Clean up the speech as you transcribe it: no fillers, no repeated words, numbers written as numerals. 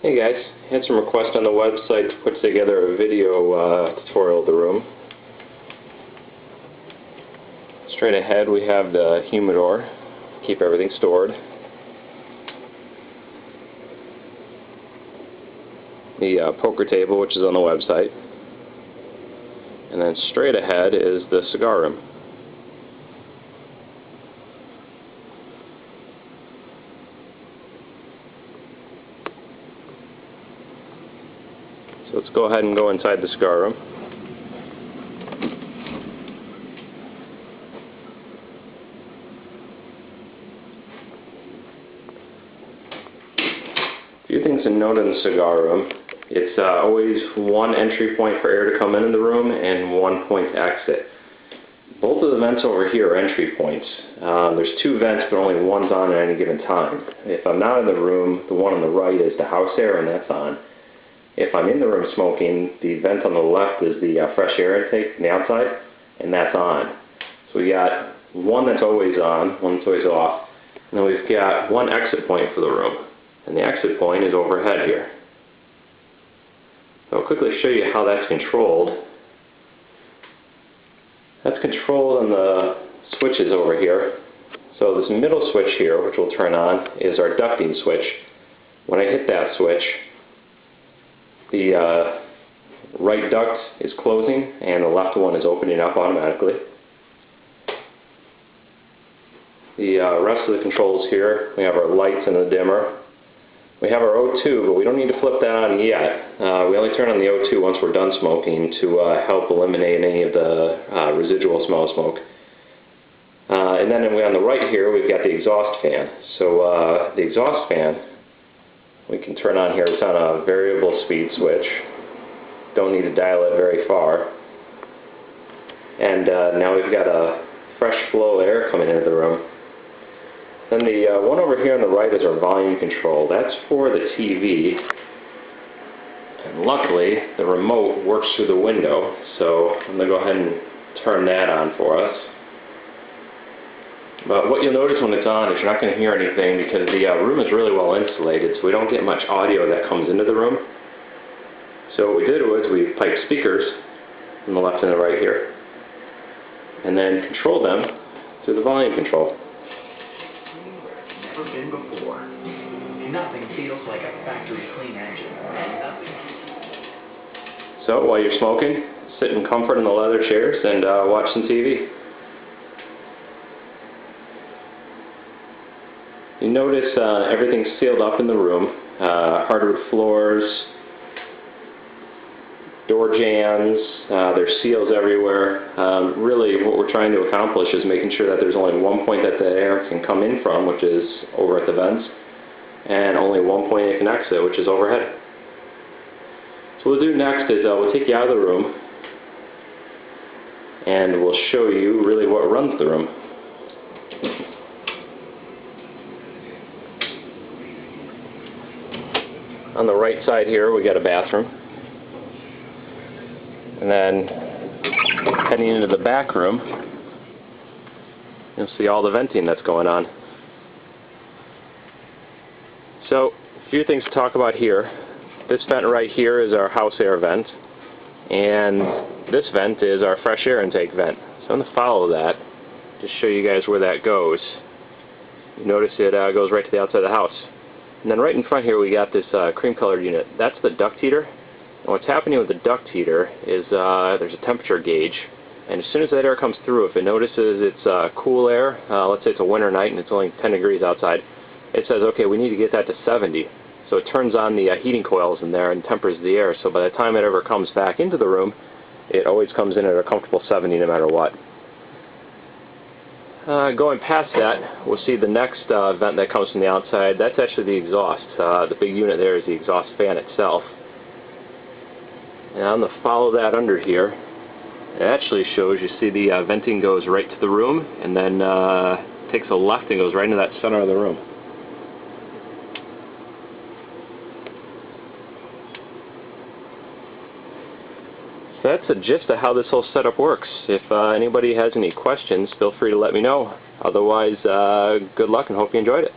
Hey guys, had some requests on the website to put together a video tutorial of the room. Straight ahead we have the humidor, keep everything stored. The poker table, which is on the website. And then straight ahead is the cigar room. So let's go ahead and go inside the cigar room. A few things to note in the cigar room. It's always one entry point for air to come into the room and one point to exit. Both of the vents over here are entry points. There's two vents, but only one's on at any given time. If I'm not in the room, the one on the right is the house air, and that's on. If I'm in the room smoking, the vent on the left is the fresh air intake from the outside, and that's on. So we got one that's always on, one that's always off, and then we've got one exit point for the room, and the exit point is overhead here. So I'll quickly show you how that's controlled. That's controlled on the switches over here. So this middle switch here, which we'll turn on, is our ducting switch. When I hit that switch, the right duct is closing and the left one is opening up automatically. The rest of the controls here, we have our lights and the dimmer. We have our O2, but we don't need to flip that on yet. We only turn on the O2 once we're done smoking to help eliminate any of the residual smell of smoke. And then on the right here, we've got the exhaust fan. So the exhaust fan, we can turn on here. It's on a variable speed switch. Don't need to dial it very far. And now we've got a fresh flow of air coming into the room. Then the one over here on the right is our volume control. That's for the TV. And luckily, the remote works through the window. So I'm going to go ahead and turn that on for us. But what you'll notice when it's on is you're not going to hear anything because the room is really well insulated, so we don't get much audio that comes into the room. So what we did was we piped speakers on the left and the right here, and then controlled them through the volume control. Never been before. Nothing feels like a factory clean engine. So while you're smoking, sit in comfort in the leather chairs and watch some TV. You notice everything's sealed up in the room, hardwood floors, door jambs, there's seals everywhere. Really what we're trying to accomplish is making sure that there's only one point that the air can come in from, which is over at the vents, and only one point it can exit, which is overhead. So what we'll do next is we'll take you out of the room and we'll show you really what runs the room. On the right side here we got a bathroom, and then heading into the back room you'll see all the venting that's going on. So a few things to talk about here. This vent right here is our house air vent, and this vent is our fresh air intake vent. So I'm going to follow that, just show you guys where that goes. You notice it goes right to the outside of the house. And then right in front here we got this cream colored unit. That's the duct heater. And what's happening with the duct heater is there's a temperature gauge. And as soon as that air comes through, if it notices it's cool air, let's say it's a winter night and it's only 10 degrees outside, it says, okay, we need to get that to 70. So it turns on the heating coils in there and tempers the air. So by the time it ever comes back into the room, it always comes in at a comfortable 70 no matter what. Going past that, we'll see the next vent that comes from the outside. That's actually the exhaust. The big unit there is the exhaust fan itself. And I'm going to follow that under here. It actually shows, you see the venting goes right to the room, and then takes a left and goes right into that center of the room. So that's the gist of how this whole setup works. If anybody has any questions, feel free to let me know. Otherwise, good luck and hope you enjoyed it.